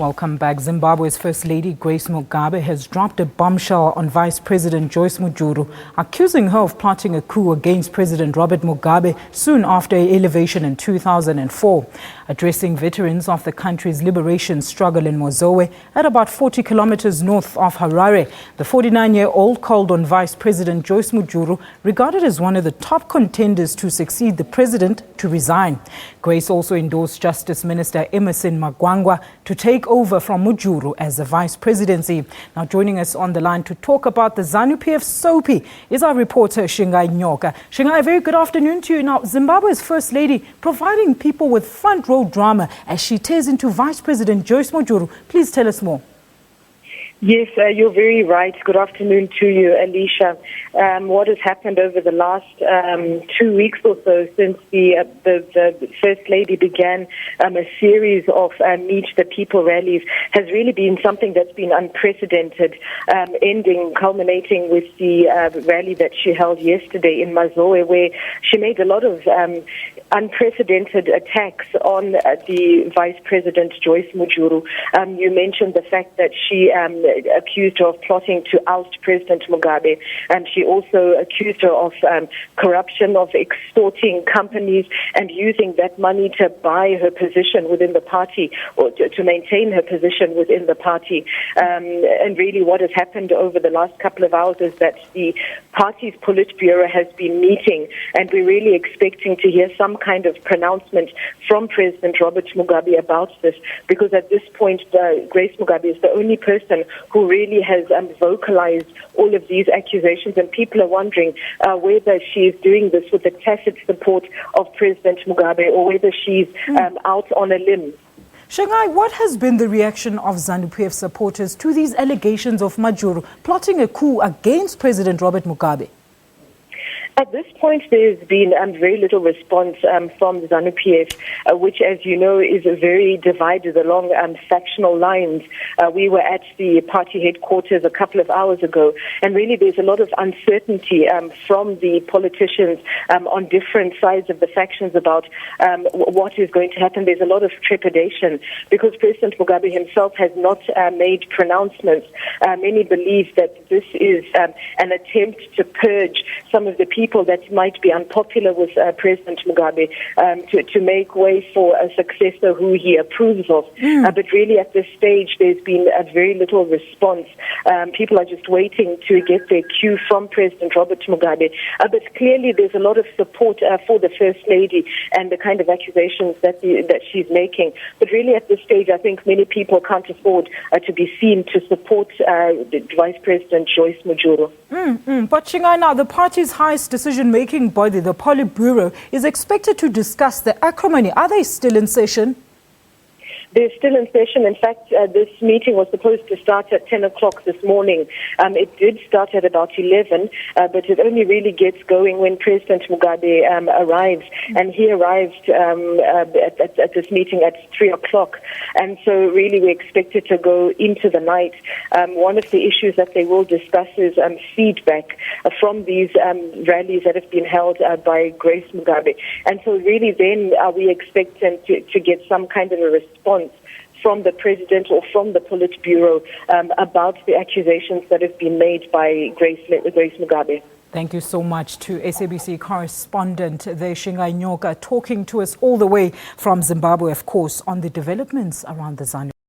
Welcome back. Zimbabwe's First Lady Grace Mugabe has dropped a bombshell on Vice-President Joice Mujuru, accusing her of plotting a coup against President Robert Mugabe soon after her elevation in 2004. Addressing veterans of the country's liberation struggle in Mazowe, at about 40 kilometers north of Harare, the 49-year-old called on Vice-President Joice Mujuru, regarded as one of the top contenders to succeed the president, to resign. Grace also endorsed Justice Minister Emmerson Mnangagwa to take over from Mujuru as the Vice-Presidency. Now joining us on the line to talk about the ZANU-PF SOPI is our reporter Shingai Nyoka. Shingai, a very good afternoon to you. Now, Zimbabwe's First Lady providing people with front row drama as she tears into Vice President Joice Mujuru. Please tell us more. Yes, you're very right. Good afternoon to you, Alicia. What has happened over the last 2 weeks or so since the First Lady began a series of Meet the People rallies has really been something that's been unprecedented, culminating with the rally that she held yesterday in Mazowe, where she made a lot of unprecedented attacks on the Vice-President Joice Mujuru. You mentioned the fact that she accused her of plotting to oust President Mugabe, and she also accused her of corruption, of extorting companies and using that money to buy her position within the party, or to maintain her position within the party. And really what has happened over the last couple of hours is that the party's Politburo has been meeting, and we're really expecting to hear some kind of pronouncement from President Robert Mugabe about this, because at this point Grace Mugabe is the only person who really has vocalized all of these accusations, and people are wondering whether she is doing this with the tacit support of President Mugabe or whether she's out on a limb. Shanghai, what has been the reaction of ZANU-PF supporters to these allegations of Mujuru plotting a coup against President Robert Mugabe? At this point, there's been very little response from ZANU-PF, which, as you know, is very divided along factional lines. We were at the party headquarters a couple of hours ago, and really there's a lot of uncertainty from the politicians on different sides of the factions about what is going to happen. There's a lot of trepidation because President Mugabe himself has not made pronouncements. Many believe that this is an attempt to purge some of the people that might be unpopular with President Mugabe, to make way for a successor who he approves of. But really at this stage there's been a very little response. People are just waiting to get their cue from President Robert Mugabe. But clearly there's a lot of support for the First Lady and the kind of accusations that she's making. But really at this stage I think many people can't afford to be seen to support Vice President Joice Mujuru. But Shingai, now the party's highest decision-making body, the Politburo, is expected to discuss the acrimony. Are they still in session? They're still in session. In fact, this meeting was supposed to start at 10 o'clock this morning. It did start at about 11, but it only really gets going when President Mugabe arrives. And he arrived at this meeting at 3 o'clock. And so really we expect it to go into the night. One of the issues that they will discuss is feedback from these rallies that have been held by Grace Mugabe. And so really then we expect them to get some kind of a response from the president or from the Politburo about the accusations that have been made by Grace Mugabe. Thank you so much to SABC correspondent there, Shingai Nyoka, talking to us all the way from Zimbabwe, of course, on the developments around the ZANU.